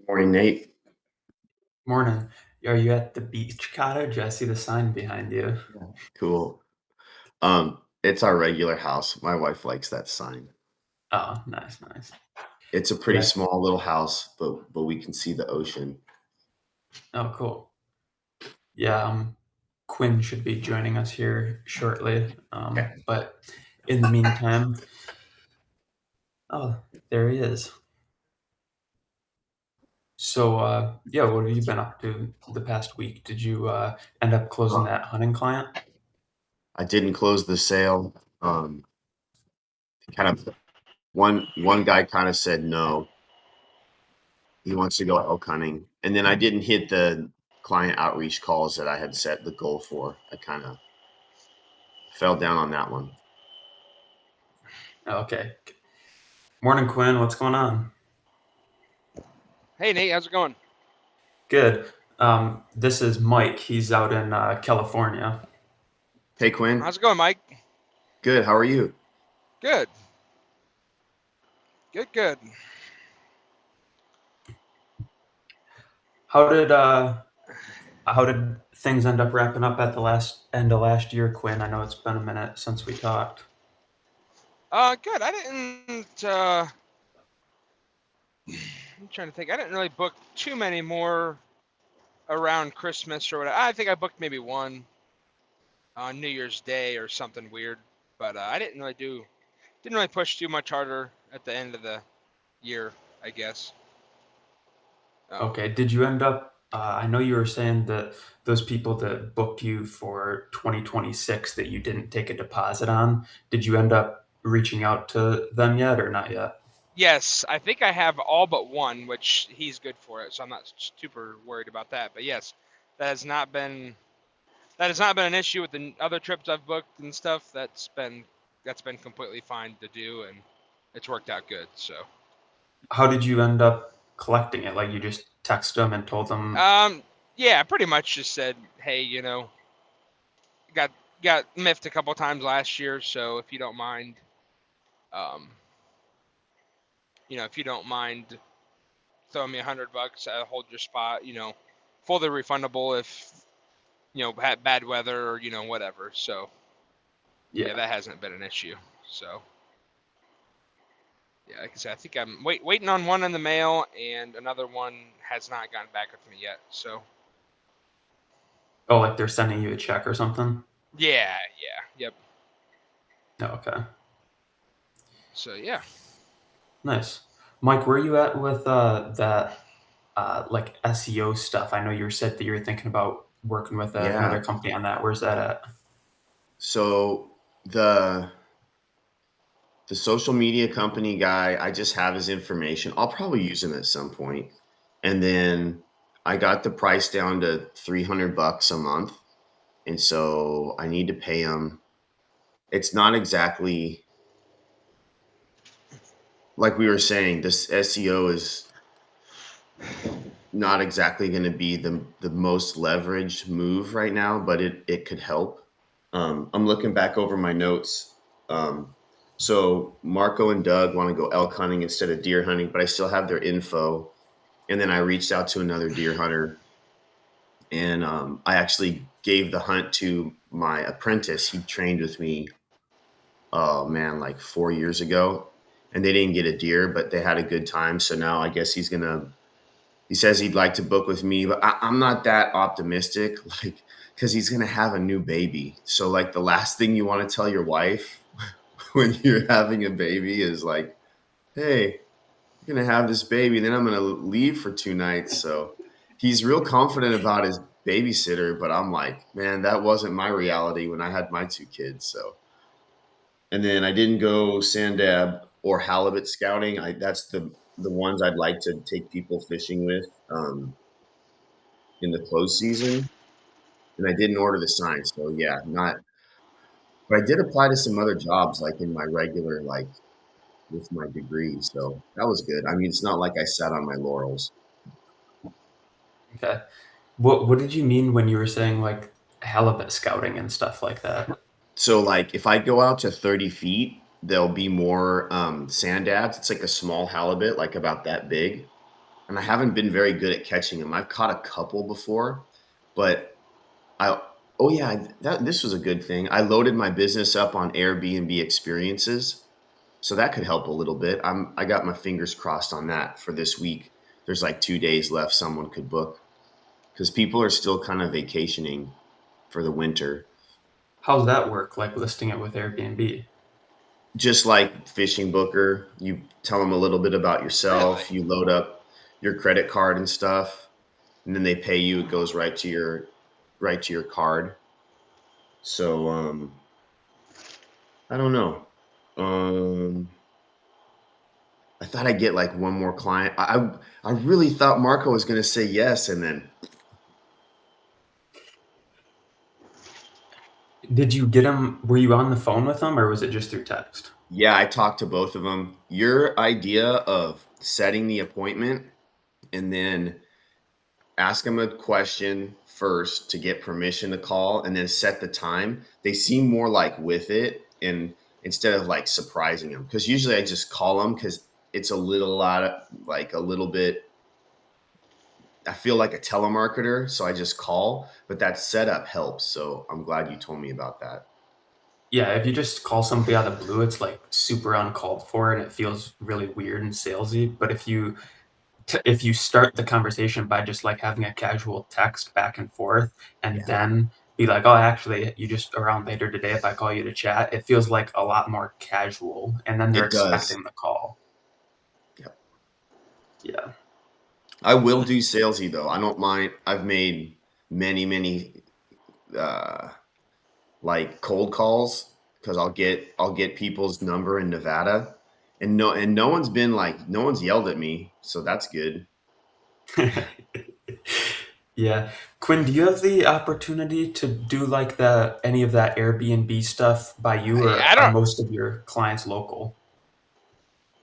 Morning, Nate. Morning. Are you at the beach cottage? I see the sign behind you. Yeah. Cool. It's our regular house. My wife likes that sign. Oh, nice, nice. It's a pretty Yeah. small little house, but we can see the ocean. Oh, cool. Yeah. Quinn should be joining us here shortly. Okay. But in the meantime, oh, there he is. So, yeah, what have you been up to the past week? Did you end up closing Uh, that hunting client? I didn't close the sale. Kind of one guy kind of said no. He wants to go elk hunting, and then I didn't hit the client outreach calls that I had set the goal for. I kind of fell down on that one. Okay. Morning, Quinn. What's going on? Hey Nate, how's it going? Good. This is Mike. He's out in California. Hey, Quinn. How's it going, Mike? Good. How are you? Good. Good, good. How did uh, How did things end up wrapping up at the last end of last year, Quinn? I know it's been a minute since we talked. Good. I didn't I'm trying to think. I didn't really book too many more around Christmas or whatever. I think I booked maybe one on New Year's Day or something weird. But I didn't really push too much harder at the end of the year, I guess. Um Okay, did you end up? I know you were saying that those people that booked you for 2026 that you didn't take a deposit on, did you end up reaching out to them yet or not yet? yes, I think I have all but one, which he's good for it, so I'm not super worried about that. But yes, that has not been that has not been an issue with the other trips I've booked and stuff. That's been completely fine to do, and it's worked out good. So, How did you end up collecting it? Like you just texted them and told them, um, yeah, pretty much just said, hey, got got miffed a couple times last year, so um, if you don't mind throwing me $100, I'll hold your spot. Fully refundable if had bad weather or whatever. So yeah, yeah. that hasn't been an issue. So. Yeah, like I said, I think I'm waiting on one in the mail, and another one has not gotten back with me yet. So Oh, like they're sending you a check or something? yeah, yeah, yep. Oh, okay. So yeah. Nice. Mike, where are you at with that like SEO stuff? I know you said that you were thinking about working with Yeah. another company on that. Where's that at? So the social media company guy, I just have his information. I'll probably use him at some point. And then I got the price down to $300 a month. And so I need to pay him. It's not exactly like we were saying, this SEO is not exactly going to be the most leveraged move right now, but it could help. I'm looking back over my notes. So Marco and Doug want to go elk hunting instead of deer hunting, but I still have their info. And then I reached out to another deer hunter, and I actually gave the hunt to my apprentice. He trained with me, oh man, like 4 years ago, and they didn't get a deer, but they had a good time. So now I guess he's gonna. He says he'd like to book with me, but I'm not that optimistic, like because he's gonna have a new baby. So like the last thing you want to tell your wife when you're having a baby is like, "Hey, you're gonna have this baby, then I'm gonna leave for 2 nights." So he's real confident about his babysitter, but I'm like, man, that wasn't my reality when I had my 2 kids. So, and then I didn't go sandab or halibut scouting. That's the ones I'd like to take people fishing with in the closed season. And I didn't order the sign, so yeah, not. But I did apply to some other jobs, like in my regular, like with my degree. So that was good. I mean, it's not like I sat on my laurels. Okay. What did you mean when you were saying like halibut scouting and stuff like that? So like if I go out to 30 feet, there'll be more sand dabs. It's like a small halibut, like about that big. and I haven't been very good at catching them. I've caught a couple before, but I oh yeah, this was a good thing. I loaded my business up on Airbnb experiences, so that could help a little bit. I got my fingers crossed on that for this week. There's like 2 days left someone could book because people are still kind of vacationing for the winter. How's that work? Like listing it with Airbnb? Just like Fishing Booker, you tell them a little bit about yourself, Really? you load up your credit card and stuff, and then they pay you. It goes right to your card. So I don't know. I thought I'd get like one more client. I really thought Marco was going to say yes, and then Did you get him? Were you on the phone with him, or was it just through text? yeah, I talked to both of them. Your idea of setting the appointment and then ask them a question first to get permission to call and then set the time. They seem more like with it, and instead of like surprising them, because usually I just call them because it's a little bit. I feel like a telemarketer, so I just call, but that setup helps. So I'm glad you told me about that. Yeah, if you just call somebody out of the blue, it's like super uncalled for, and it feels really weird and salesy. But if you start the conversation by just like having a casual text back and forth, and Yeah. then be like, "Oh, actually, you just around later today if I call you to chat," it feels like a lot more casual, and then they're It does. expecting the call. Yep. Yeah. I will do salesy though. I don't mind. I've made many like cold calls because I'll get people's number in Nevada, and no one's been like no one's yelled at me, so that's good. Yeah. Quinn, do you have the opportunity to do like any of that Airbnb stuff by you, I or are don't. most of your clients local?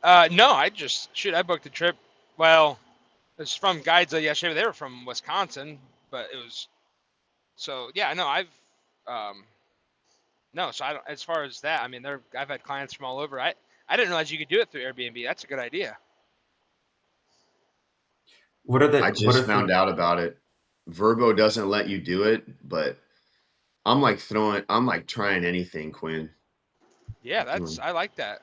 No, I booked a trip. Well, it's from guides yesterday. They were from Wisconsin, but it was so yeah. No, no. So I don't. As far as that, I mean, I've had clients from all over. I didn't realize you could do it through Airbnb. That's a good idea. What are I what just if found out about it. Verbo doesn't let you do it, but I'm like trying anything, Quinn. Yeah, Doing I like that.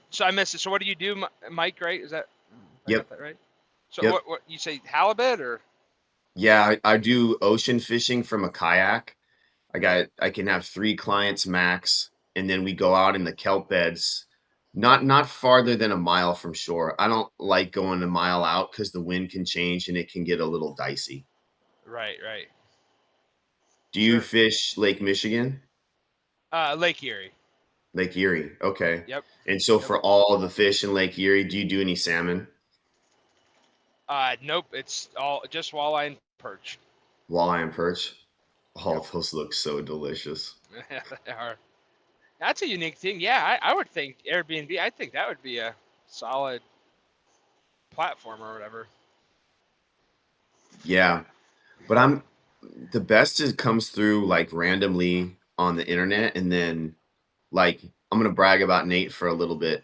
So I missed it. So what do you do, Mike? Right? Is that I got Yep, that right? So yep. what you say halibut or Yeah, I do ocean fishing from a kayak. I can have 3 clients max, and then we go out in the kelp beds, not farther than a mile from shore. I don't like going a mile out because the wind can change and it can get a little dicey. right? Do you Sure. fish Lake Michigan? Lake Erie. Lake Erie. Okay. Yep. And so Yep. for all the fish in Lake Erie, do you do any salmon? Nope. It's all just walleye and perch. Walleye and perch? All Yep. of those look so delicious. They are. That's a unique thing. Yeah, I would think Airbnb. I think that would be a solid platform or whatever. Yeah. But the best is comes through like randomly on the internet, and then like I'm gonna brag about Nate for a little bit.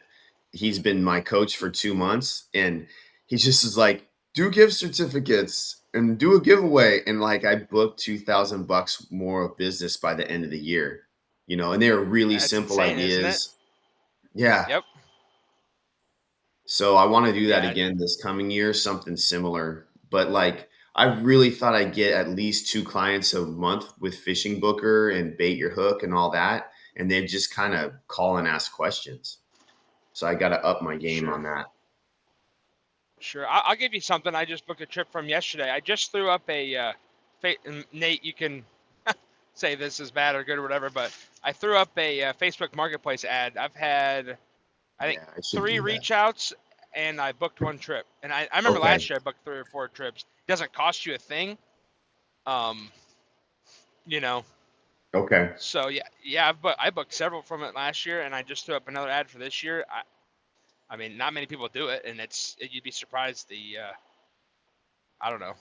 He's been my coach for 2 months, and he just is like, do gift certificates and do a giveaway, and like I booked $2,000 more of business by the end of the year, and they were really That's simple insane, isn't it? ideas. Yeah. Yep. So I want to do that Yeah. again this coming year, something similar. But like I really thought I'd get at least 2 clients a month with Fishing Booker and Bait Your Hook and all that. And they just kind of call and ask questions. So I got to up my game Sure. on that. Sure. I'll give you something. I just booked a trip from yesterday. I just threw up a. Nate, you can say this is bad or good or whatever, but I threw up a Facebook Marketplace ad. I've had, I think, Yeah, I should 3 do that. reach outs, and I booked 1 trip. And I remember Okay. last year I booked 3 or 4 trips. It doesn't cost you a thing. You know. Okay. So yeah. I booked several from it last year, and I just threw up another ad for this year. I mean, not many people do it, and you'd be surprised I don't know.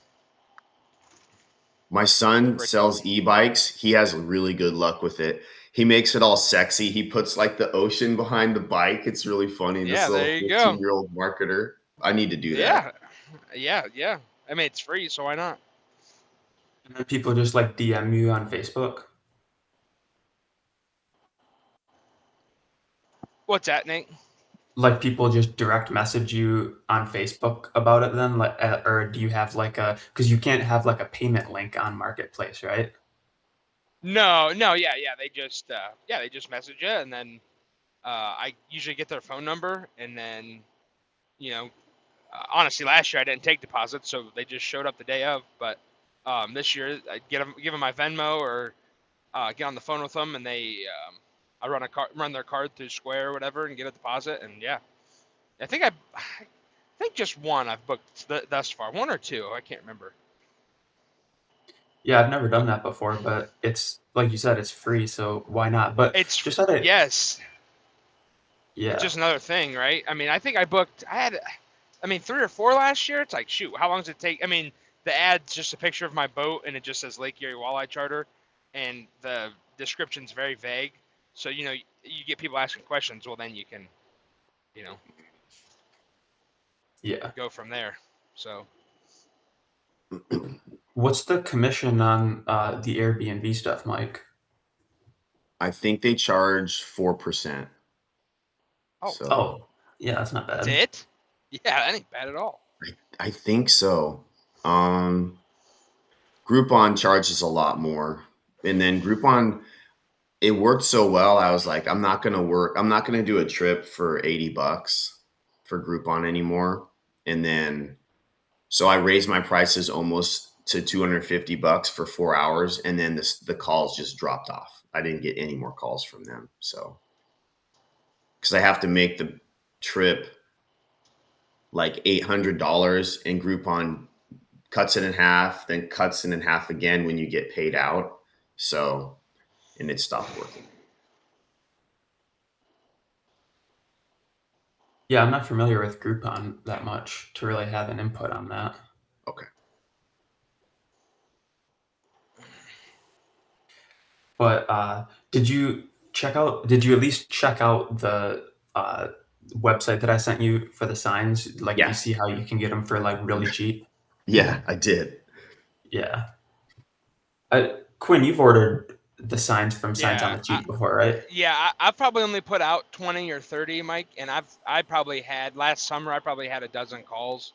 My son sells e-bikes. He has really good luck with it. He makes it all sexy. He puts like the ocean behind the bike. It's really funny. This Yeah, little there you go. 15-year-old marketer. I need to do that. Yeah. I mean, it's free, so why not? And then people just like DM you on Facebook. What's that, Nate? Like people just direct message you on Facebook about it then, like, or do you have like a? Because you can't have like a payment link on Marketplace, right? No, yeah. They just message you, and then I usually get their phone number, and then you know, honestly, last year I didn't take deposits, so they just showed up the day of. But this year I give them my Venmo or get on the phone with them, and I run their card through Square or whatever, and get a deposit, and yeah, I think just one I've booked thus far, one or two, I can't remember. Yeah, I've never done that before, but it's like you said, it's free, so why not? But It's just out of yes, it's yeah, just another thing, right? I mean, I think I mean, 3 or 4 last year. It's like, shoot, how long does it take? I mean, the ad's just a picture of my boat, and it just says Lake Erie Walleye Charter, and the description's very vague. So you get people asking questions. Well, then you can, you know, yeah. go from there. So What's the commission on the Airbnb stuff, Mike? I think they charge 4%. oh, So Oh, yeah, that's not that's bad. it. Yeah, that ain't bad at all. I think so. Groupon charges a lot more. And then Groupon, it worked so well. I was like, I'm not gonna do a trip for $80 for Groupon anymore. And then so I raised my prices almost to $250 for 4 hours, and then the calls just dropped off. I didn't get any more calls from them. So because I have to make the trip like $800, and Groupon cuts it in half, then cuts it in half again when you get paid out. So, and it stopped working. Yeah, I'm not familiar with Groupon that much to really have an input on that. Okay. But did you did you at least check out the website that I sent you for the signs? Like, do you Yeah. see how you can get them for like really cheap? Yeah, I did. Yeah. Quinn, you've ordered the signs from Signs on Yeah, the Cheap before, right? I've probably only put out 20 or 30, Mike, and I probably had last summer. I probably had a dozen calls.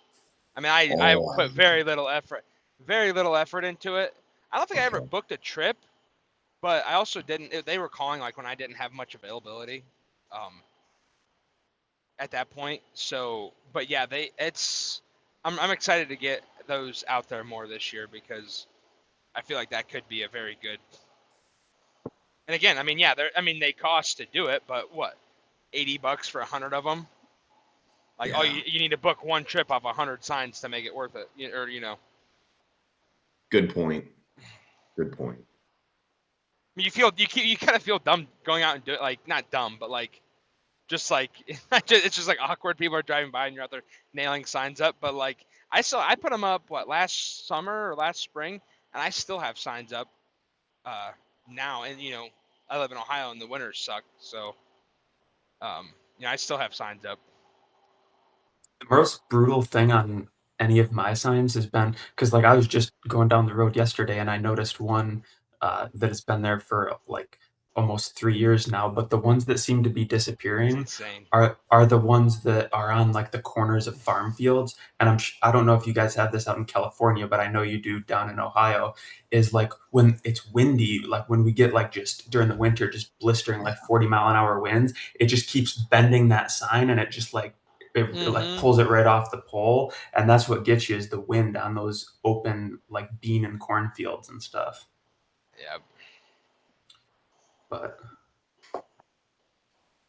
I mean, I Oh, put very little effort into it. I don't think I ever okay. booked a trip, but I also didn't. They were calling like when I didn't have much availability, um, at that point. So, but yeah, I'm excited to get those out there more this year because I feel like that could be a very good. And again, I mean, yeah, they cost to do it, but what, $80 for 100 of them? Like, oh, Yeah. you need to book one trip off 100 signs to make it worth it, or Good point. Good point. I mean, you kind of feel dumb going out and do it, like not dumb, but like just like it's just like awkward. People are driving by and you're out there nailing signs up. But like I put them up last summer or last spring, and I still have signs up uh, now. And I live in Ohio and the winters suck, so I still have signs up. The most brutal thing on any of my signs has been because, like, I was just going down the road yesterday and I noticed one that has been there for like almost 3 years now. But the ones that seem to be It's disappearing insane. are the ones that are on like the corners of farm fields. And I don't know if you guys have this out in California, but I know you do down in Ohio. Is like when it's windy, like when we get like just during the winter, just blistering Yeah. like 40-mile-an-hour winds, it just keeps bending that sign and it just like it like Mm-hmm. pulls it right off the pole, and that's what gets you is the wind on those open like bean and cornfields and stuff. Yeah. But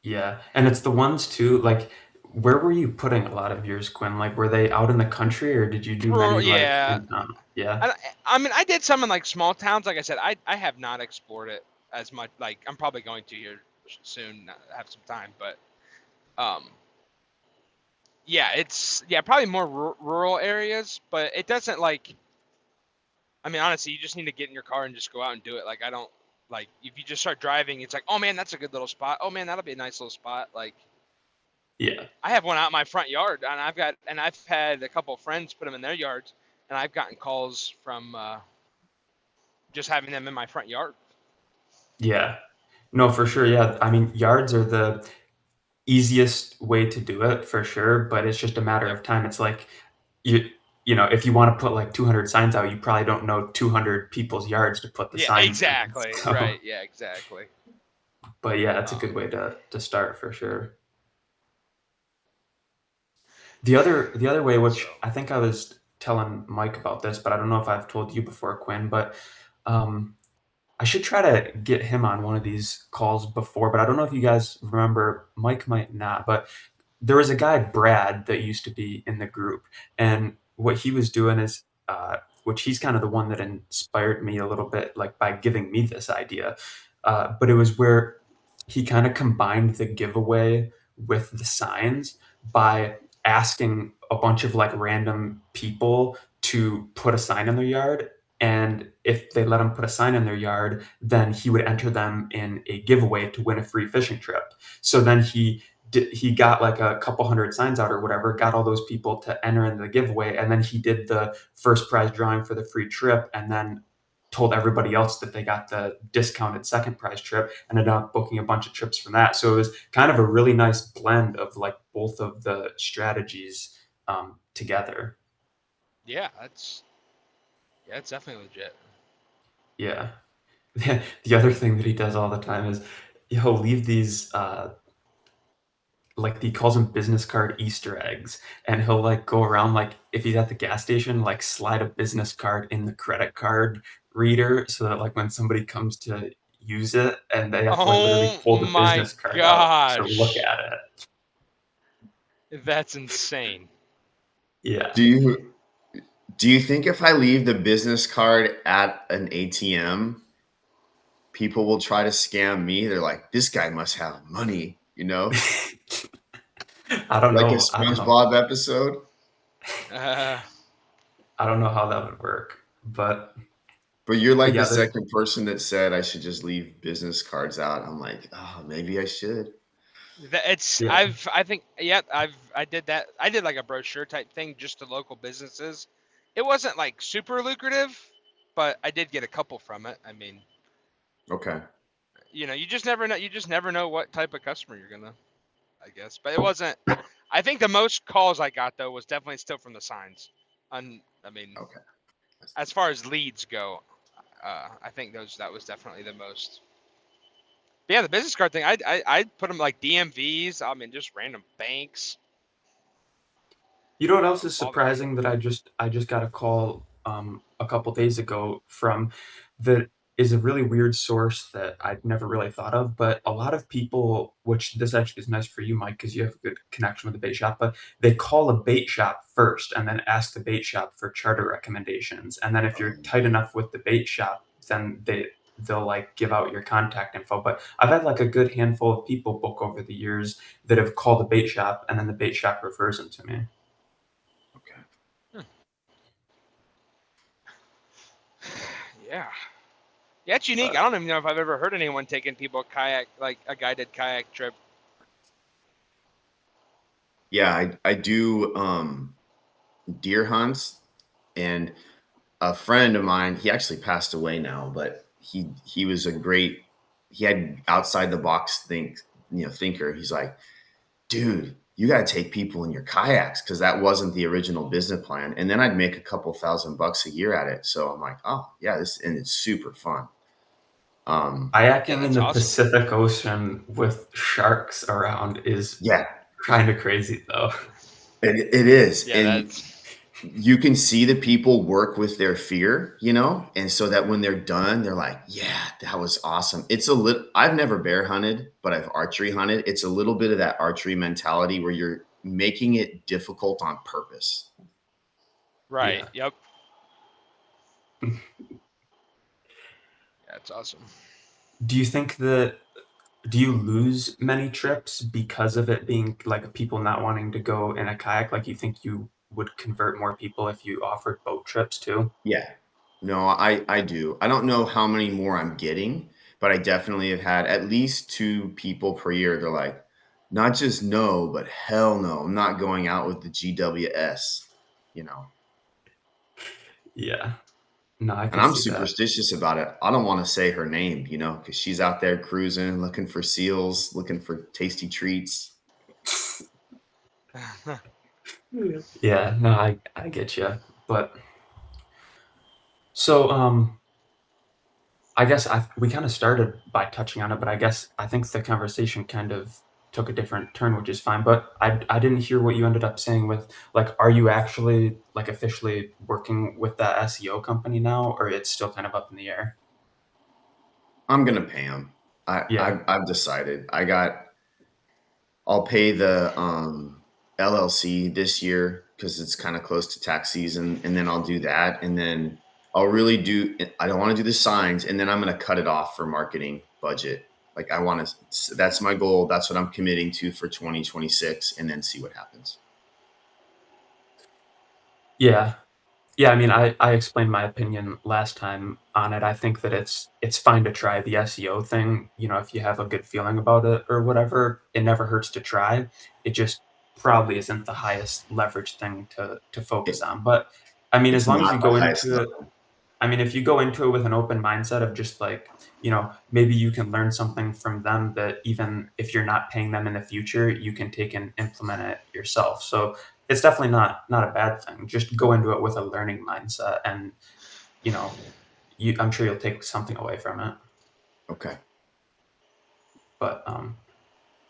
yeah, and it's the ones too. Like, where were you putting a lot of yours, Quinn? Like, were they out in the country, or did you do many like Yeah. in town? Yeah, I mean, I did some in like small towns. Like I said, I have not explored it as much. Like I'm probably going to here soon, have some time. But um, yeah, probably more rural areas. But it doesn't like. I mean, honestly, you just need to get in your car and just go out and do it. Like I don't like if you just start driving, it's like, oh man, that's a good little spot. Oh man, that'll be a nice little spot. Like Yeah. I have one out in my front yard, and I've had a couple of friends put them in their yards, and I've gotten calls from just having them in my front yard. Yeah. No, for sure. Yeah. I mean, yards are the easiest way to do it for sure, but it's just a matter Yep. of time. It's like you you know, if you want to put like 200 signs out, you probably don't know 200 people's yards to put the Yeah, signs in. exactly. So, Right. Yeah, exactly. but yeah, it's a good Um, way to start for sure. The other way, so, which I think I was telling Mike about this, but I don't know if I've told you before, Quinn, but um, I should try to get him on one of these calls before, but I don't know if you guys remember. Mike might not, but there was a guy, Brad, that used to be in the group, and what he was doing is, which he's kind of the one that inspired me a little bit, like by giving me this idea. But it was where he kind of combined the giveaway with the signs by asking a bunch of like random people to put a sign in their yard. And if they let him put a sign in their yard, then he would enter them in a giveaway to win a free fishing trip. So then he got like a couple hundred signs out or whatever, got all those people to enter in the giveaway, and then he did the first prize drawing for the free trip, and then told everybody else that they got the discounted second prize trip, and ended up booking a bunch of trips from that. So it was kind of a really nice blend of like both of the strategies together. yeah, it's definitely legit. Yeah. The other thing that he does all the time is he'll leave these like he calls them business card Easter eggs, and he'll like go around like if he's at the gas station, like slide a business card in the credit card reader so that like when somebody comes to use it and they have to like literally Oh pull the my business card out to look gosh, at it. that's insane. Yeah. Do you think if I leave the business card at an ATM, people will try to scam me? They're like, this guy must have money, I don't like a know. I don't know. SpongeBob episode. Uh, I don't know how that would work, But you're but like the yeah, there's second person that said I should just leave business cards out. I'm like, oh, maybe I should. it's yeah. I think yeah I did that. I did like a brochure type thing just to local businesses. It wasn't like super lucrative, but I did get a couple from it. I mean, Okay. you just never know. You just never know what type of customer you're gonna, I guess. But it wasn't. I think the most calls I got though was definitely still from the signs. I mean, Okay. as far as leads go, I think that was definitely the most. But yeah, the business card thing, I'd put them like DMVs. I mean, just random banks. You know what else is All that. surprising that I just got a call a couple days ago from that is a really weird source that I'd never really thought of, but a lot of people, which this actually is nice for you, Mike, because you have a good connection with the bait shop, but they call a bait shop first and then ask the bait shop for charter recommendations. And then if you're tight enough with the bait shop, then they'll like give out your contact info. But I've had like a good handful of people book over the years that have called the bait shop and then the bait shop refers them to me. Okay. Yeah. Yeah, it's unique. I But don't even know if I've ever heard anyone taking people kayak, like a guided kayak trip. Yeah, I do deer hunts, and a friend of mine, he actually passed away now, but he was a great, he had outside the box thinker. He's like, dude, you got to take people in your kayaks, because that wasn't the original business plan. And then I'd make a couple $1,000 a year at it. So I'm like, oh yeah, and it's super fun. Yeah, kayaking in that's the awesome. Pacific Ocean with sharks around is Yeah, kind of crazy, though. it is. Yeah, And that's you can see the people work with their fear, and so that when they're done, they're like, yeah, that was awesome. It's a little, I've never bear hunted, but I've archery hunted. It's a little bit of that archery mentality where you're making it difficult on purpose. right. Yeah. Yep. Yeah, it's awesome. Do you think that do you lose many trips because of it being like people not wanting to go in a kayak? Like you think you would convert more people if you offered boat trips too? Yeah. No, I do. I don't know how many more I'm getting, but I definitely have had at least two people per year. They're like, not just no, but hell no, I'm not going out with the GWS, you know. Yeah. No, I And could I'm see that. superstitious about it. I don't want to say her name, you know, because she's out there cruising, looking for seals, looking for tasty treats. Yeah, no, I get you. But so I guess we kind of started by touching on it, but I think the conversation kind of took a different turn, which is fine. But I didn't hear what you ended up saying with like, are you actually like officially working with that SEO company now, or it's still kind of up in the air? I'm gonna pay them. Yeah. I've decided. I'll pay the LLC this year because it's kind of close to tax season, and then I'll do that, and then I'll really do. I don't want to do the signs, and then I'm going to cut it off for marketing budget. Like I want to. That's my goal. That's what I'm committing to for 2026, and then see what happens. Yeah. Yeah, I mean, I explained my opinion last time on it. I think that it's fine to try the SEO thing. You know, if you have a good feeling about it or whatever, it never hurts to try. It just probably isn't the highest leverage thing to focus It, on. But I mean, as it's long as not you the go highest into it, level. I mean, if you go into it with an open mindset of just like, maybe you can learn something from them that even if you're not paying them in the future, you can take and implement it yourself. So it's definitely not a bad thing. Just go into it with a learning mindset, and you know, I'm sure you'll take something away from it. Okay. But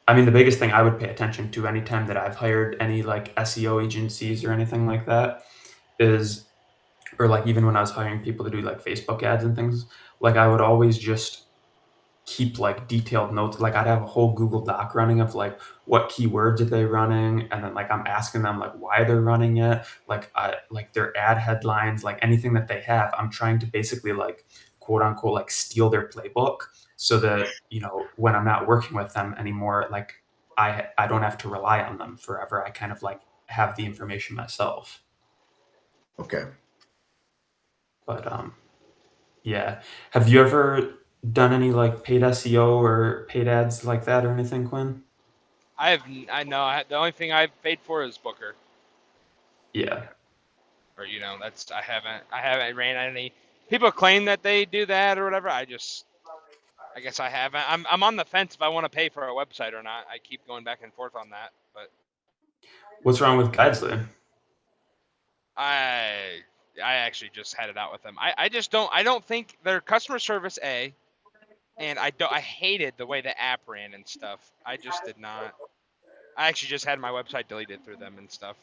I mean, the biggest thing I would pay attention to anytime that I've hired any like SEO agencies or anything like that is, or like even when I was hiring people to do like Facebook ads and things, like I would always just keep like detailed notes. Like I'd have a whole Google Doc running of like what keywords are they running, and then like I'm asking them like why they're running it, like their ad headlines, like anything that they have. I'm trying to basically like quote unquote like steal their playbook so that when I'm not working with them anymore, like I don't have to rely on them forever. I kind of like have the information myself. Okay. But yeah. Have you ever done any like paid SEO or paid ads like that or anything, Quinn? I know the only thing I've paid for is Booker, Yeah. or I haven't ran any. People claim that they do that or whatever. I guess I haven't. I'm on the fence if I want to pay for a website or not. I keep going back and forth on that, but What's wrong with Guidesley? I I actually just had it out with them. I just don't think their customer service and I hated the way the app ran and stuff. I just did not. I actually just had my website deleted through them and stuff.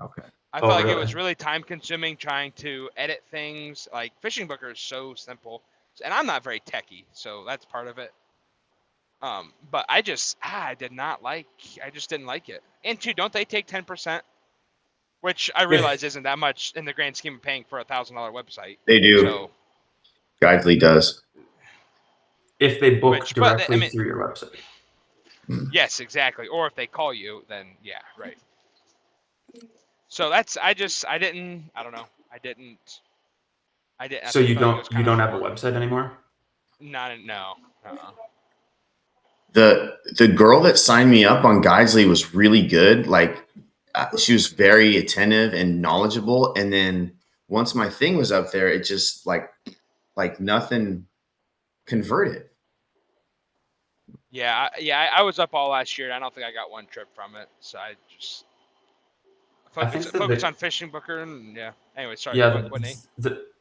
Okay. I Oh, felt like it really? was really time consuming trying to edit things. Like Fishing Booker is so simple, and I'm not very techy, so that's part of it. But I just didn't like it. And two, don't they take 10%? Which I If realize isn't that much in the grand scheme of paying for $1,000 website. They do. So, Guidely does. if they book but I directly mean, through your website. Hmm. yes, exactly. Or if they call you, then yeah, right. So I don't know. I So you felt like it was don't you kind of don't have a forced. website anymore? No. Uh-uh. The girl that signed me up on Guidesley was really good. Like she was very attentive and knowledgeable. And then once my thing was up there, it just like nothing converted. I was up all last year, and I don't think I got one trip from it. So I just I focus think that focus the on Fishing Booker, and yeah. Anyway, sorry. yeah What Nate?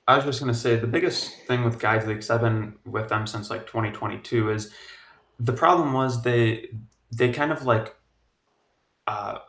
I was just gonna say the biggest thing with Guidesley, because I've been with them since like 2022, is the problem was they kind of like uh,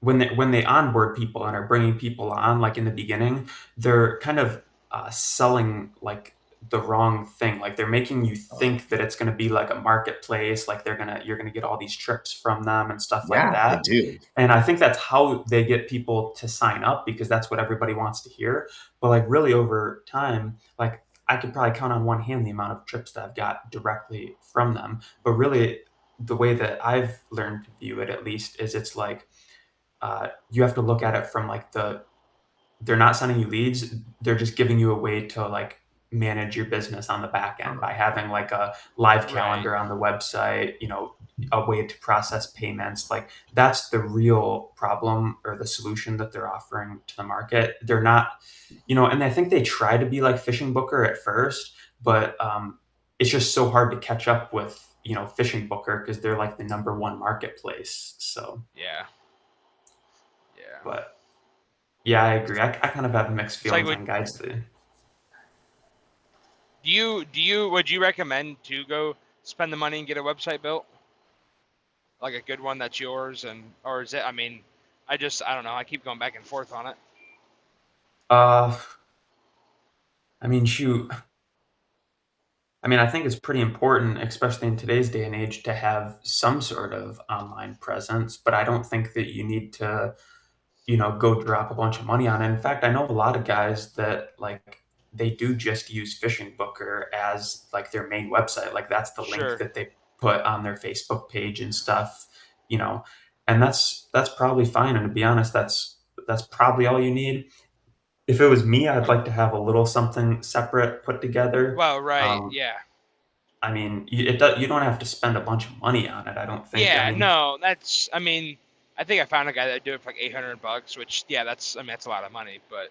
when they onboard people and are bringing people on, like in the beginning, they're kind of selling like the wrong thing. Like they're making you think that it's going to be like a marketplace, like you're gonna get all these trips from them and stuff like Yeah, they that. do. And I think that's how they get people to sign up, because that's what everybody wants to hear. But like really over time, like I could probably count on one hand the amount of trips that I've got directly from them. But really, the way that I've learned to view it, at least, is it's like you have to look at it from like they're not sending you leads, they're just giving you a way to like manage your business on the back end by having like a live Right. calendar on the website, a way to process payments. Like that's the real problem or the solution that they're offering to the market. They're not, and I think they try to be like Fishing Booker at first, but it's just so hard to catch up with, Fishing Booker because they're like the number one marketplace. So, Yeah. Yeah. but yeah, I agree. I kind of have mixed It's like, feelings on guides. would you recommend to go spend the money and get a website built, like a good one that's yours, or is it? I mean, I don't know. I keep going back and forth on it. Uh, I mean, shoot. I mean, I think it's pretty important, especially in today's day and age, to have some sort of online presence, but I don't think that you need to, go drop a bunch of money on it. In fact, I know a lot of guys that like they do just use Fishing Booker as like their main website. Like that's the link Sure. that they put on their Facebook page and stuff, you know. And that's probably fine. And to be honest, that's probably all you need. If it was me, I'd like to have a little something separate put together. Well, right. Um, Yeah. I mean, you don't have to spend a bunch of money on it, I don't think. I Yeah. mean, No, that's. I mean, I think I found a guy that do it for like $800, which yeah, that's. I mean, that's a lot of money, but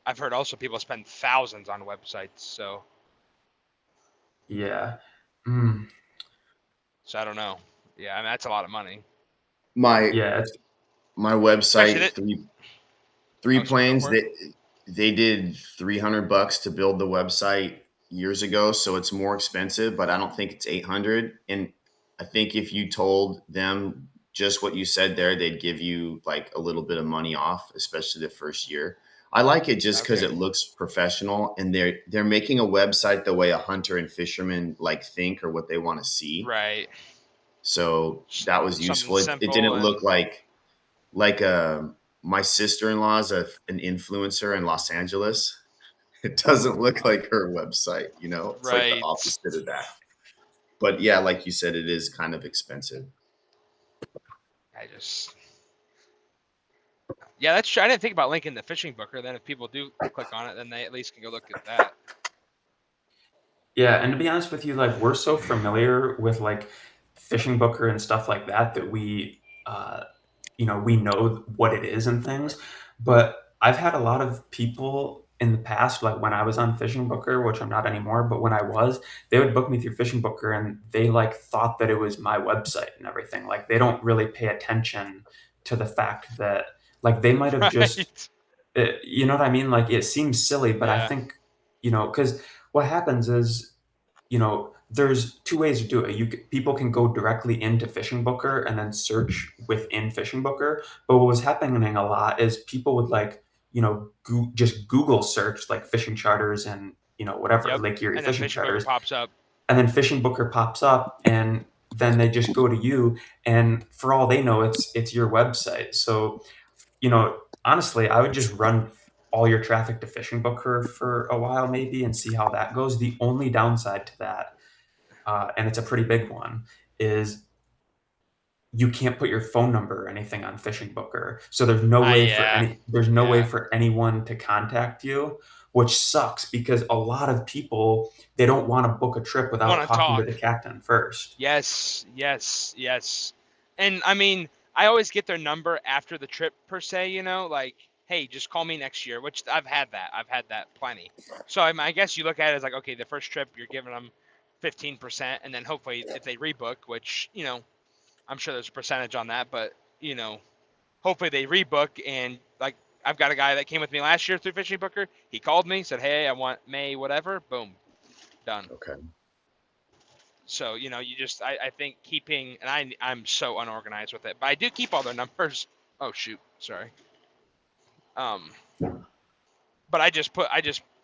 I've heard also people spend thousands on websites. yeah. Mm, So I don't know. Yeah, I mean that's a lot of money, My yeah, it's my especially website, that. three Oh, sorry. Go planes, for it. they did $300 to build the website years ago, so it's more expensive, but I don't think it's 800. And I think if you told them just what you said there, they'd give you like a little bit of money off, especially the first year. I like it just because Okay. it looks professional, and they're making a website the way a hunter and fisherman like think or what they want to see. Right. So that was Something useful. It didn't simple and look like my sister-in-law's an influencer in Los Angeles. It doesn't look like her website, it's like the right. opposite of that. But yeah, like you said, it is kind of expensive. I just. Yeah, that's true. I didn't think about linking the Fishing Booker. Then if people do click on it, then they at least can go look at that. yeah, and to be honest with you, like we're so familiar with like Fishing Booker and stuff like that that we know what it is and things. But I've had a lot of people in the past, like when I was on Fishing Booker, which I'm not anymore, but when I was, they would book me through Fishing Booker and they like thought that it was my website and everything. Like they don't really pay attention to the fact that like they might have just Right. you know what I mean? Like it seems silly, but I Yeah. think, because what happens is, there's two ways to do it. People can go directly into Fishing Booker and then search within Fishing Booker. But what was happening a lot is people would like, just Google search like fishing charters and, whatever, Yep. Lake Erie And then fishing Fishing Booker charters. pops up. And then Fishing Booker pops up and then they just go to you. And for all they know, it's your website. So honestly, I would just run all your traffic to Fishing Booker for a while maybe and see how that goes. The only downside to that, and it's a pretty big one, is you can't put your phone number or anything on Fishing Booker. So Yeah. there's no way Yeah. for anyone to contact you, which sucks because a lot of people they don't want to book a trip without Want to talking to talk? the captain first. Yes. Yes. Yes. And I mean, I always get their number after the trip per se. Like, hey, just call me next year. Which I've had that. I've had that plenty. So I guess you look at it as like, okay, the first trip you're giving them 15%, and then hopefully if they rebook, which I'm sure there's a percentage on that, but hopefully they rebook. And like I've got a guy that came with me last year through Fishing Booker. He called me, said, "Hey, I want May, whatever." Boom, done. Okay. So you just I think keeping, and I'm so unorganized with it, but I do keep all their numbers. Oh shoot, sorry. Um, but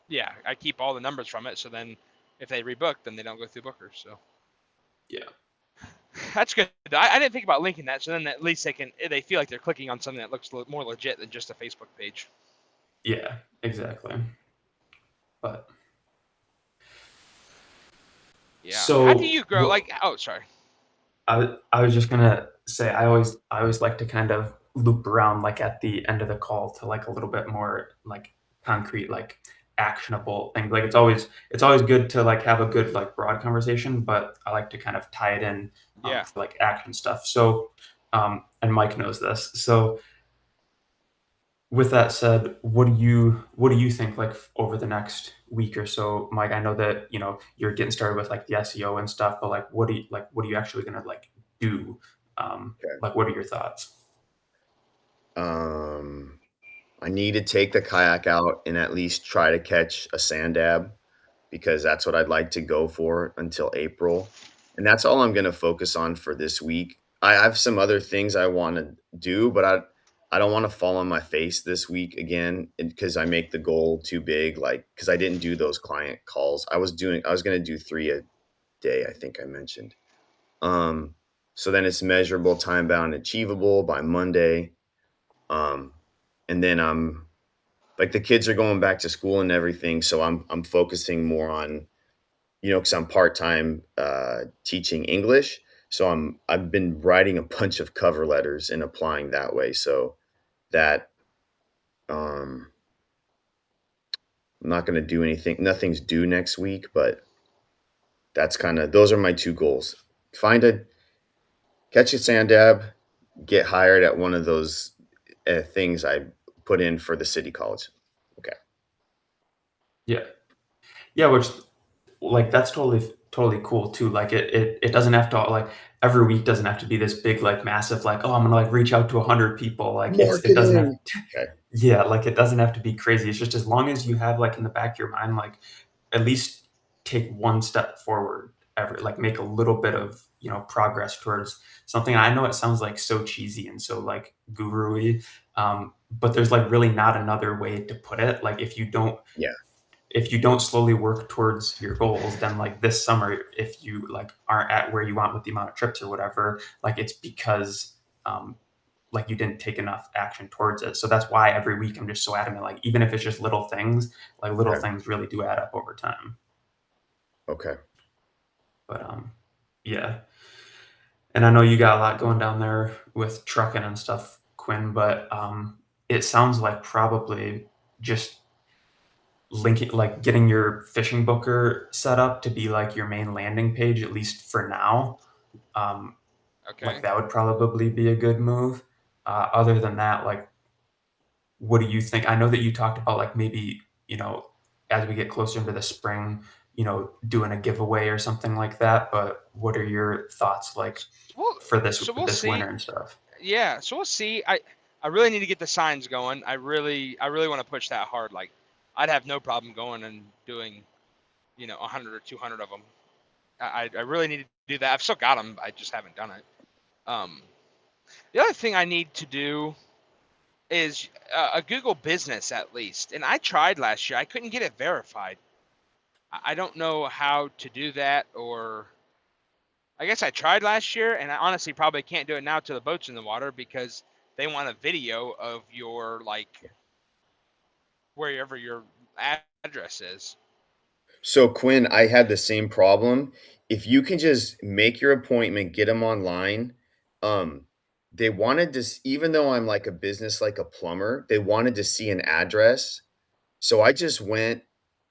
yeah, I keep all the numbers from it. So then if they rebook, then they don't go through Booker. So Yeah. that's good. I didn't think about linking that, so then at least they feel like they're clicking on something that looks more legit than just a Facebook page. Yeah, exactly. But Yeah. How do so you grow? Like, oh, sorry. I was just gonna say I always like to kind of loop around like at the end of the call to like a little bit more like concrete like actionable things. Like it's always good to like have a good like broad conversation, but I like to kind of tie it in Yeah. for like action stuff. So and Mike knows this. So with that said, what do you think like over the next week or so, Mike? I know that you're getting started with like the SEO and stuff, but like what are you actually gonna like do? Okay. Like what are your thoughts? Um, I need to take the kayak out and at least try to catch a sand dab because that's what I'd like to go for until April. And that's all I'm going to focus on for this week. I have some other things I want to do, but I don't want to fall on my face this week again because I make the goal too big. Like, because I didn't do those client calls. I was going to do 3 a day, I think I mentioned. Um, so then it's measurable, time bound, achievable by Monday. Um, and then I'm like the kids are going back to school and everything, so I'm focusing more on, because I'm part time teaching English, so I've been writing a bunch of cover letters and applying that way. So that um, I'm not going to do anything. Nothing's due next week, but that's kind of those are my two goals. Find a catch a sand dab, get hired at one of those things I put in for the city college. Okay. Yeah. Yeah, which like that's totally cool too. Like it doesn't have to like every week doesn't have to be this big like massive like, oh, I'm gonna like reach out to 100 people. Like it doesn't have. Marketing. Okay. Yeah, like it doesn't have to be crazy. It's just as long as you have like in the back of your mind, like at least take one step forward ever, like make a little bit of, progress towards something. I know it sounds like so cheesy and so like guru-y, but there's like really not another way to put it. Like Yeah. if you don't slowly work towards your goals, then like this summer, if you like aren't at where you want with the amount of trips or whatever, like it's because um, like you didn't take enough action towards it. So that's why every week I'm just so adamant, like even if it's just little things, like little Okay. things really do add up over time. Okay. But yeah. And I know you got a lot going down there with trucking and stuff, Quinn, but it sounds like probably just linking like getting your fishing booker set up to be like your main landing page, at least for now. Um, like Okay. that would probably be a good move. Other than that, like what do you think? I know that you talked about like maybe, as we get closer into the spring, doing a giveaway or something like that. But what are your thoughts like Well, for this so we'll this see. winter and stuff? Yeah, so we'll see. I really need to get the signs going. I really want to push that hard. Like, I'd have no problem going and doing, 100 or 200 of them. I really need to do that. I've still got them. I just haven't done it. Um, the other thing I need to do is a Google business at least. And I tried last year. I couldn't get it verified. I don't know how to do that, or I guess I tried last year, and I honestly probably can't do it now till the boat's in the water because they want a video of your like wherever your address is. So Quinn, I had the same problem. If you can just make your appointment, get them online. Um, they wanted to, even though I'm like a business, like a plumber, they wanted to see an address. So I just went,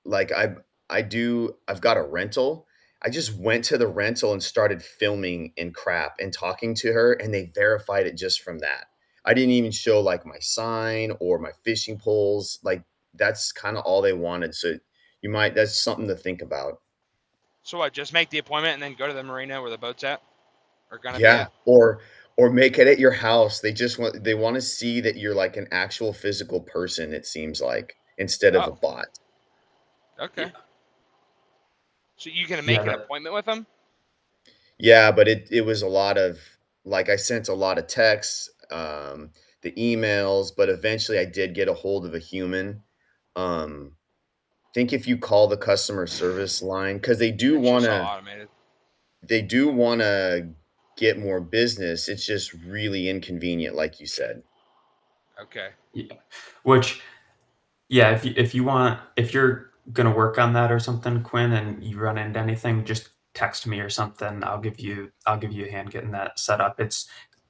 like I've got a rental. I just went to the rental and started filming and crap and talking to her, and they verified it just from that. I didn't even show like my sign or my fishing poles. Like that's kind of all they wanted. So that's something to think about. So I just make the appointment and then go to the marina where the boat's at or gonna be Yeah, at. or make it at your house. They want to see that you're like an actual physical person, it seems like, instead of a Oh, bot. okay. Yeah, So you can yeah, make an appointment with them. Yeah, but it was a lot of like I sent a lot of texts, the emails, but eventually I did get a hold of a human. Think if you call the customer service line because It's just all automated. they do wanna get more business. It's just really inconvenient, like you said. Okay. yeah. Which yeah, if you're gonna work on that or something, Quinn, and you run into anything, just text me or something. I'll give you a hand getting that set up.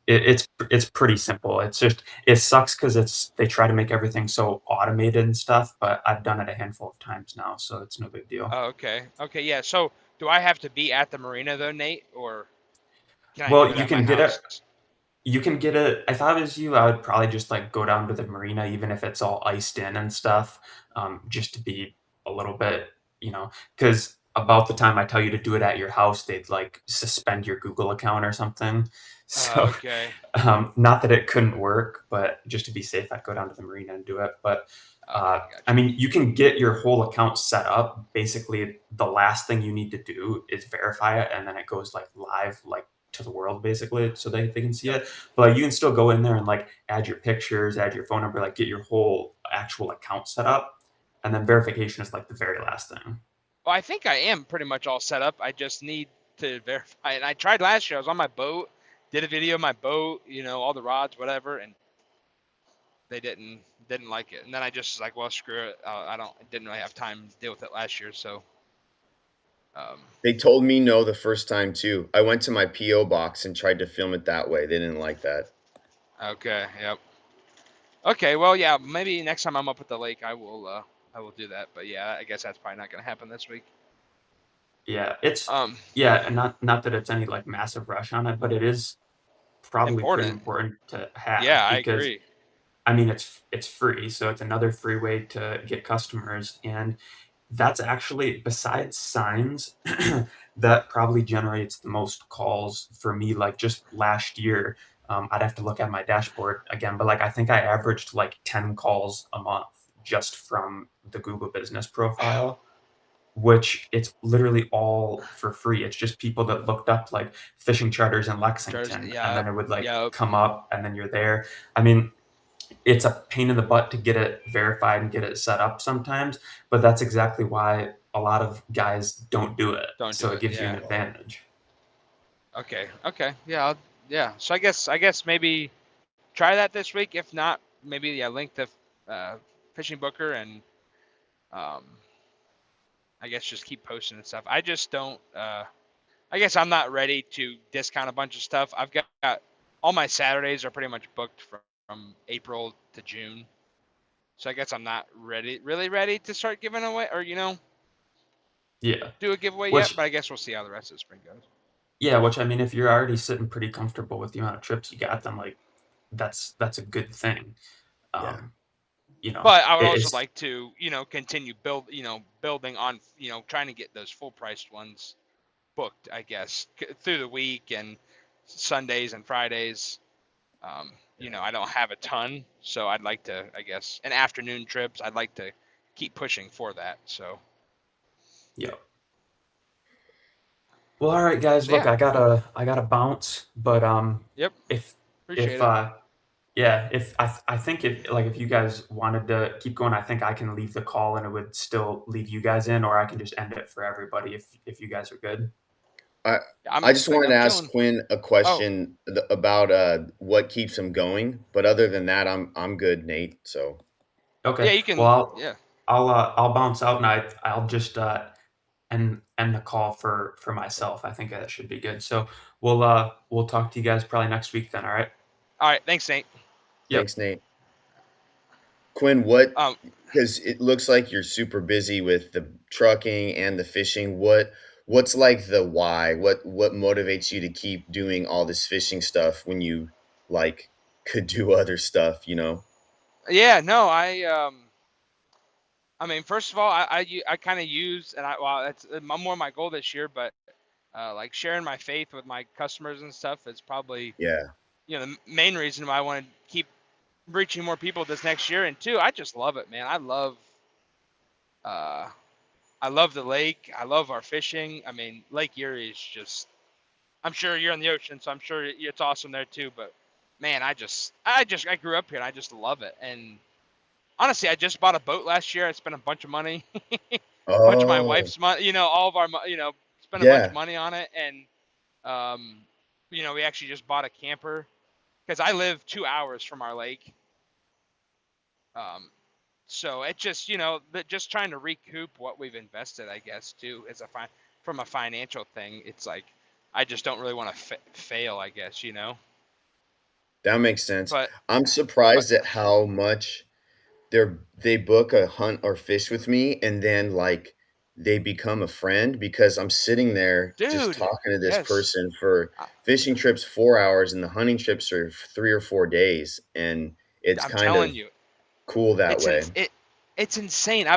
It's pretty simple. It's just it sucks because they try to make everything so automated and stuff, but I've done it a handful of times now, so it's no big deal. Oh, okay. Okay, yeah. So do I have to be at the marina though, Nate, or can I do Well, it at my house? you can get it. If I was you, I would probably just like go down to the marina, even if it's all iced in and stuff, just to be a little bit, because about the time I tell you to do it at your house, they'd like suspend your Google account or something. So, Okay. not that it couldn't work, but just to be safe, I'd go down to the marina and do it. But Okay, I gotcha. mean, you can get your whole account set up. Basically, the last thing you need to do is verify it, and then it goes like live, like to the world, basically, so they can see Yep. it. But like, you can still go in there and like add your pictures, add your phone number, like get your whole actual account set up, and then verification is like the very last thing. Well, I think I am pretty much all set up. I just need to verify. And I tried last year. I was on my boat, did a video of my boat, all the rods, whatever, and they didn't like it. And then I just was like, well, screw it. Didn't really have time to deal with it last year. So, um, They told me no the first time too. I went to my PO box and tried to film it that way. They didn't like that. okay, yep. Okay, well, yeah, maybe next time I'm up at the lake, I will do that. But yeah, I guess that's probably not gonna happen this week. Yeah, it's Um, yeah, and not that it's any like massive rush on it, but it is probably pretty important. important to Yeah, have I because agree. I mean it's free, so it's another free way to get customers, and that's actually besides signs that probably generates the most calls for me. Like just last year, I'd have to look at my dashboard again, but like I think I averaged like 10 calls a month just from the Google Business profile, which it's literally all for free. It's just people that looked up like fishing charters in Jersey, Lexington, and yeah, then it would like yeah. come up, and then you're there. I mean, it's a pain in the butt to get it verified and get it set up sometimes, but that's exactly why a lot of guys don't do it. Don't do So it it. gives you an Yeah. advantage. Okay. Okay. Yeah. Yeah. So I guess maybe try that this week. If not, maybe yeah, link the fishing booker and um, I guess just keep posting and stuff. I just don't. I guess I'm not ready to discount a bunch of stuff. I've got all my Saturdays are pretty much booked from April to June. So I guess I'm not really ready to start giving away or Yeah. do a giveaway yet. Which But I guess we'll see how the rest of the spring goes. which I mean, if you're already sitting pretty comfortable with the amount of trips you got, then like that's a good thing. Yeah. Um, But I would also it's like to, continue building on, trying to get those full priced ones booked, I guess, through the week and Sundays and Fridays. I don't have a ton, so I'd like to, I guess, and afternoon trips, I'd like to keep pushing for that. So, yeah. Well, all right, guys. so Look, yeah, I gotta bounce, but yep, if appreciate if it. yeah, if I think if you guys wanted to keep going, I think I can leave the call and it would still leave you guys in, or I can just end it for everybody if you guys are good. I I'm I just wanted to I'm ask chilling. Quinn a Oh, question about what keeps him going, but other than that, I'm good, Nate. So Okay. yeah, you Well, can. Yeah. I'll bounce out and I'll just end the call for myself. I think that should be good. So we'll talk to you guys probably next week then. All right. All right. Thanks, Nate. Yep. thanks, Nate. Quinn, what? Um, Because it looks like you're super busy with the trucking and the fishing. What's like the why? What motivates you to keep doing all this fishing stuff when you like could do other stuff? yeah, no, I mean, first of all, I kind of use, and that's more my goal this year, but like sharing my faith with my customers and stuff is probably, Yeah, the main reason why I want to keep reaching more people this next year. And two, I just love it, man. Uh, I love the lake. I love our fishing. I mean, Lake Erie is just, I'm sure you're in the ocean, so I'm sure it's awesome there too. But man, I grew up here and I just love it. And honestly, I just bought a boat last year. I spent a bunch of money, a bunch of my oh, wife's money, all of our, spent a bunch of yeah. money on it. And, um, we actually just bought a camper because I live 2 hours from our lake. Um, so it just, just trying to recoup what we've invested, I guess, too, as from a financial thing. It's like, I just don't really want to fail, I guess. That makes sense. But I'm but surprised at how much they book a hunt or fish with me, and then, like, they become a friend because I'm sitting there just dude, talking to this yes, person for I, fishing trips 4 hours, and the hunting trips are 3 or 4 days, and it's I'm kind of telling you, cool that it's in, way. it it's insane. Yeah.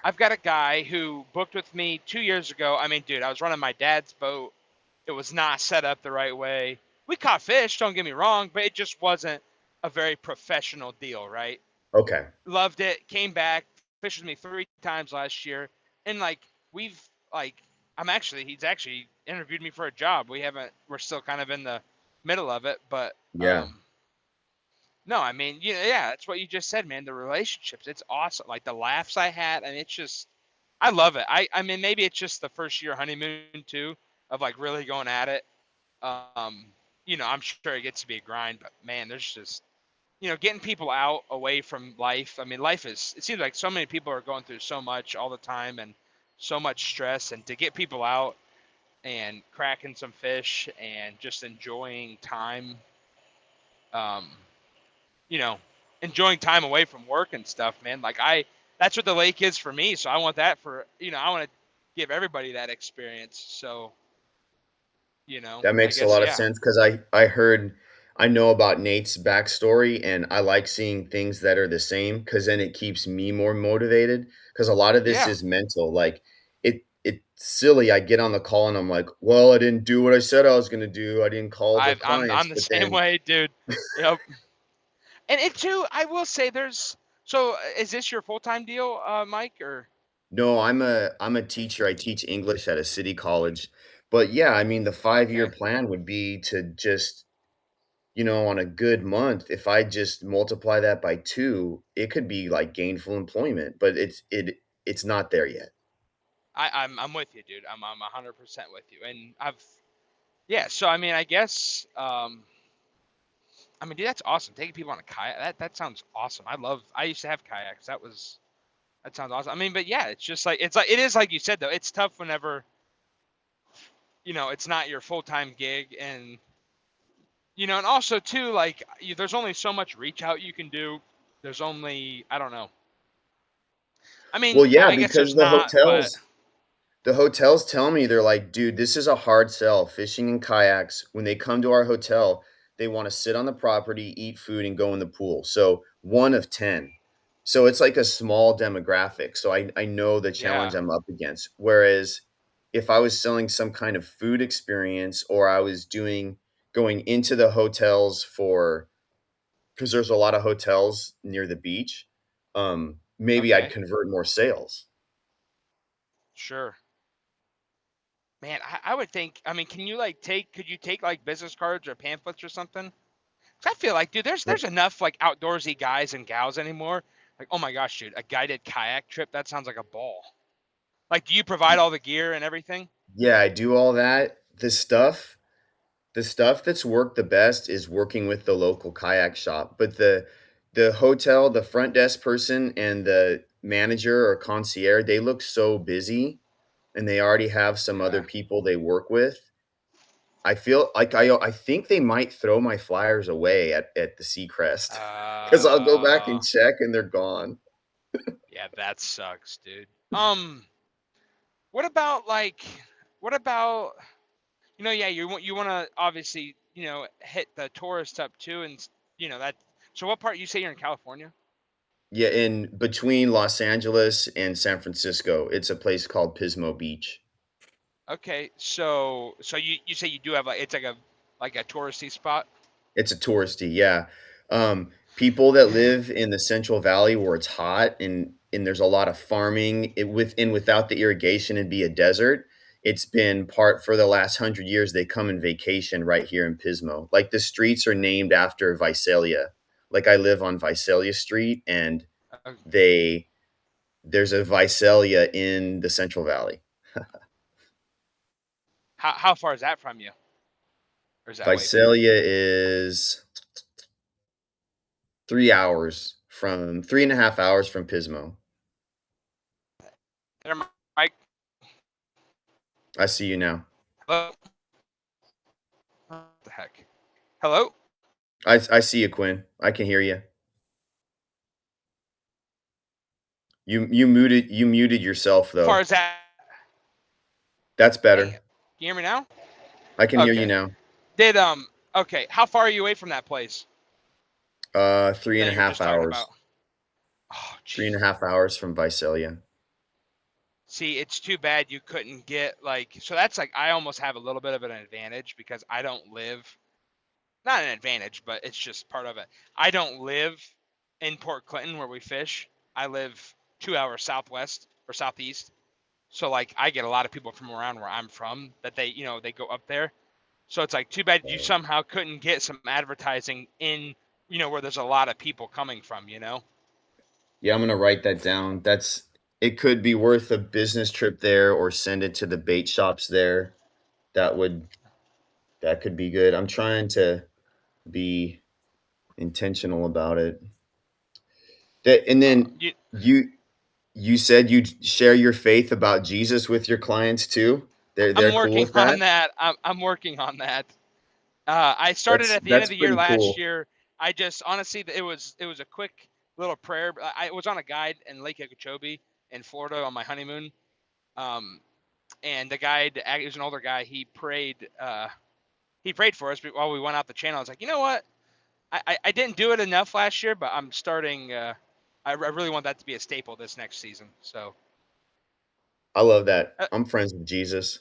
I've got a guy who booked with me 2 years ago. I mean, dude, I was running my dad's boat. It was not set up the right way. We caught fish, don't get me wrong, but it just wasn't a very professional deal, right? Okay. Loved it. Came back, fished with me 3 times last year, and like we've like he's actually interviewed me for a job. We're still kind of in the middle of it, but Yeah. no, I mean, yeah, that's what you just said, man. The relationships, it's awesome. Like the laughs I had, I mean, it's just, I love it. I mean, maybe it's just the first year honeymoon too, of like really going at it. Um, I'm sure it gets to be a grind, but man, there's just, getting people out away from life. I mean, it seems like so many people are going through so much all the time and so much stress, and to get people out and cracking some fish and just enjoying time, um, you know, enjoying time away from work and stuff, man. That's what the lake is for me. So I want that I want to give everybody that experience. So, That I makes a guess, lot of yeah, sense because I know about Nate's backstory, and I like seeing things that are the same because then it keeps me more motivated. Because a lot of this yeah. is mental. Like it's silly. I get on the call and I'm like, well, I didn't do what I said I was gonna do. I didn't call the I'm clients, the but same then way, dude. Yep. And it too, I will say so is this your full-time deal, Mike, or? no, I'm a teacher. I teach English at a city college. But yeah, I mean the 5-year Okay. plan would be to just on a good month, if I just multiply that by 2, it could be like gainful employment, but it's not there yet. I'm with you, dude. I'm 100% with you. And yeah, so I mean, I guess, I mean, dude, that's awesome. Taking people on a kayak, that sounds awesome. I used to have kayaks. That sounds awesome. I mean, but yeah, it is like you said though. It's tough whenever, it's not your full-time gig, and and also too, like there's only so much reach out you can do. There's only, I don't know. I mean, Well, yeah, I guess because there's not, but the hotels tell me, they're like, "Dude, this is a hard sell, fishing and kayaks. When they come to our hotel, they wanna sit on the property, eat food, and go in the pool." So, 1 of 10. So, it's like a small demographic, so I know the challenge yeah, I'm up against. Whereas, if I was selling some kind of food experience or I was going into the hotels for because there's a lot of hotels near the beach, maybe I'd okay, convert more sales. sure. Man, I would think. I mean, could you take like business cards or pamphlets or something? 'Cause I feel like, dude, there's enough like outdoorsy guys and gals anymore. Like, oh my gosh, dude, a guided kayak trip, that sounds like a ball. Like, do you provide all the gear and everything? Yeah, I do all that. The stuff that's worked the best is working with the local kayak shop, but the hotel, the front desk person and the manager or concierge, they look so busy, and they already have some other Yeah. people they work with. I feel like I think they might throw my flyers away at the Seacrest because 'cause I'll go back Uh, and check and they're gone. yeah, that sucks, dude. What about like, what about, yeah, you want to obviously, hit the tourist up too, and that. So what part you say you're in California? Yeah, in between Los Angeles and San Francisco, it's a place called Pismo Beach. Okay, so you say you do have like it's like a touristy spot. It's a touristy, yeah. People that live in the Central Valley where it's hot and there's a lot of farming, without the irrigation, it'd be a desert. It's been part for the last 100 years, they come and vacation right here in Pismo. Like, the streets are named after Visalia. Like, I live on Visalia Street, and Uh, they there's a Visalia in the Central Valley. how far is that from you, or is that way from you? Visalia is 3 and a half hours from Pismo. There, Mike. I see you now. Hello. What the heck? Hello. I see you, Quinn. I can hear you. You muted yourself As far though. as that, That's dang better. it. Can you hear me now? I can hear you Okay. now. Did okay, how far are you away from that place Three and that a you were half just talking about? hours. Oh, Three and a jeez. half hours from Visalia. See, it's too bad you couldn't get like so that's like I almost have a little bit of an advantage because I don't live not an advantage, but it's just part of it. I don't live in Port Clinton where we fish. I live 2 hours southwest or southeast. So like I get a lot of people from around where I'm from that they go up there. So it's like too bad you somehow couldn't get some advertising in, where there's a lot of people coming from. Yeah, I'm gonna write that down. It could be worth a business trip there or send it to the bait shops there. That would that could be good. I'm trying to be intentional about it. And then You, you said you'd share your faith about Jesus with your clients too? They're I'm cool working with that? on that. I'm working on that. I started That's at the end that's of the year pretty last cool. year. I just honestly, it was a quick little prayer. I was on a guide in Lake Okeechobee in Florida on my honeymoon. Um, and the guide, he was an older guy. He prayed. He prayed for us while we went out the channel. I was like, you know what? I didn't do it enough last year, but I'm starting. I really want that to be a staple this next season. So I love that. uh, I'm friends with Jesus.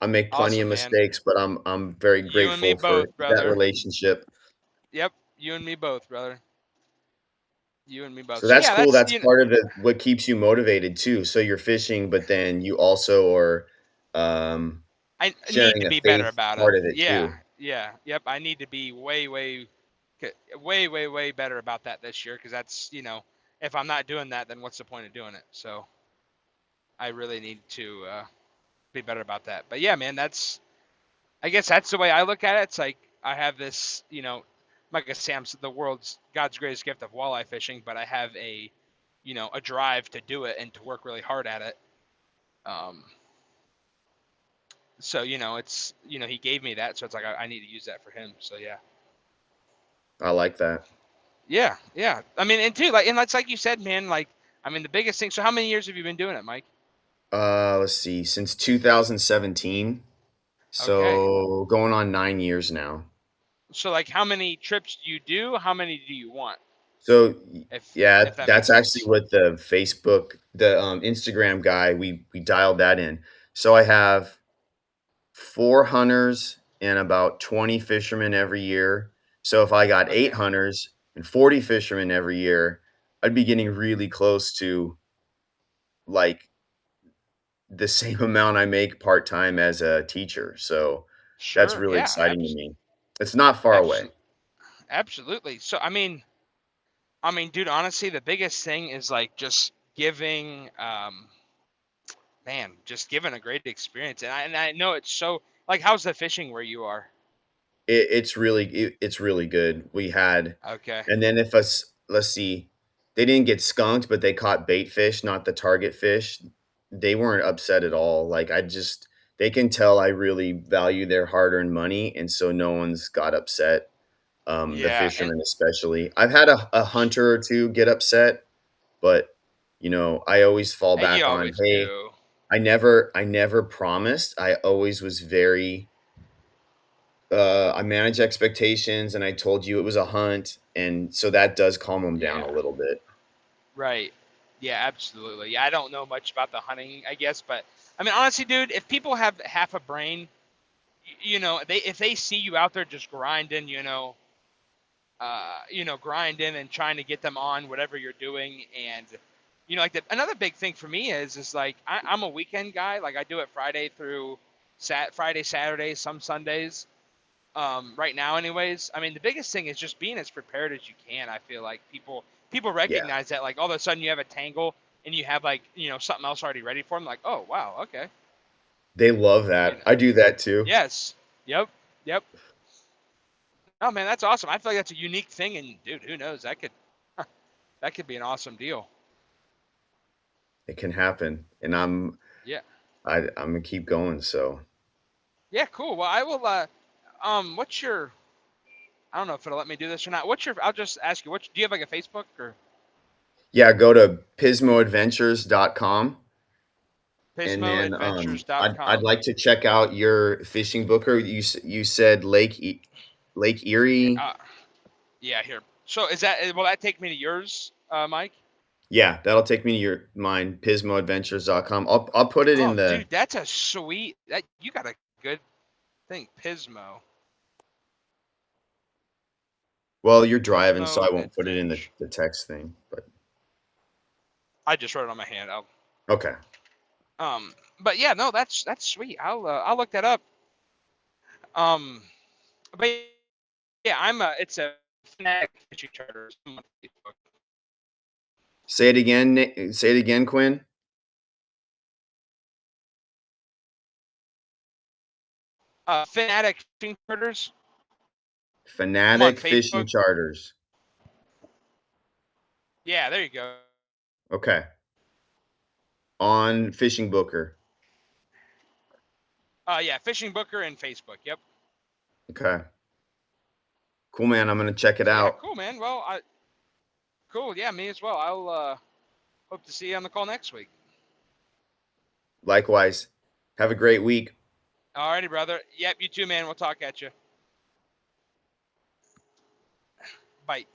I make plenty of awesome, man. mistakes, but I'm very You and me grateful for both, that brother. relationship. Yep, you and me both, brother. You and me both. So So that's yeah, cool. that's That's part of the what keeps you motivated too. So you're fishing, but then you also are um, I need sharing to a be better faith about it. part of it Yeah, too. yeah, yep. I need to be way better about that this year because if I'm not doing that, then what's the point of doing it? So I really need to be better about that. But yeah, man, I guess that's the way I look at it. It's like I have this, like I say, the world's God's greatest gift of walleye fishing, but I have a drive to do it and to work really hard at it. Um, so it's he gave me that, so it's like I need to use that for him. So yeah. I like that. Yeah, yeah. I mean, and too, like, and that's like you said, man. Like, I mean, the biggest thing. So, how many years have you been doing it, Mike? Let's see, since 2017, Okay. so going on 9 years now. So, like, how many trips do you do? How many do you want? So If yeah, if that makes that's actually sense. what the Facebook, the Instagram guy, we dialed that in. So I have 4 hunters and about 20 fishermen every year. So if I got eight Okay. hunters and 40 fishermen every year, I'd be getting really close to like the same amount I make part time as a teacher. So that's Sure. really Yeah. exciting to me. It's not far away. Absolutely. Absolutely. So, I mean, dude, honestly, the biggest thing is like just giving, man, just giving a great experience. And I know it's so like, how's the fishing where you are? It's really good. We had Okay. and then if us let's see, they didn't get skunked, but they caught bait fish, not the target fish. They weren't upset at all. Like they can tell I really value their hard-earned money, and so no one's got upset. The Yeah. And fishermen especially. I've had a hunter or two get upset, but I always fall you back on, always hey, do. I never promised. I always was very I manage expectations and I told you it was a hunt, and so that does calm them down Yeah. a little bit. Right. Yeah, absolutely. Yeah, I don't know much about the hunting, I guess, but I mean, honestly, dude, if people have half a brain, they if they see you out there just grinding, grinding and trying to get them on whatever you're doing, and like another big thing for me is like I'm a weekend guy. Like I do it Friday, Saturday, some Sundays. Right now anyways. I mean, the biggest thing is just being as prepared as you can. I feel like people Yeah, recognize that, like all of a sudden you have a tangle and you have like something else already ready for them, like, oh wow, okay. they love you that. know I do that too. yes. Yep. Oh man, that's awesome. I feel like that's a unique thing, and dude, who knows, that could be an awesome deal. It can happen, and Yeah. I'm gonna keep going. So Yeah, cool. Well, I will what's your I don't know if it'll let me do this or not. I'll just ask you, do you have like a Facebook or Yeah, go to pismoadventures.com. And then I'd pismoadventures.com? like to check out your fishing booker. You said Lake Erie. Yeah, here. So will that take me to yours, Mike? Yeah, that'll take me to mine, pismoadventures.com. I'll put it in Oh, the. dude, that's a sweet. You got a good thing, Pismo. Well, you're driving, so Pismo I won't put it in Adventure. the text thing. But I just wrote it on my hand. okay. But yeah, no, that's sweet. I'll look that up. But yeah, it's a fanatic fishing charter on Facebook. Say it again. Say it again, Quinn. Fanatic fishing charters. I'm on Fanatic Fishing Facebook. Charters. Yeah, there you go. Okay. On Fishing Booker. Yeah, Fishing Booker and Facebook. Yep. Okay. Cool, man. I'm gonna check it So yeah, out. cool, man. Well, cool. Yeah, me as well. I'll hope to see you on the call next week. Likewise. Have a great week. Alrighty, brother. Yep, you too, man. We'll talk at you. Bye.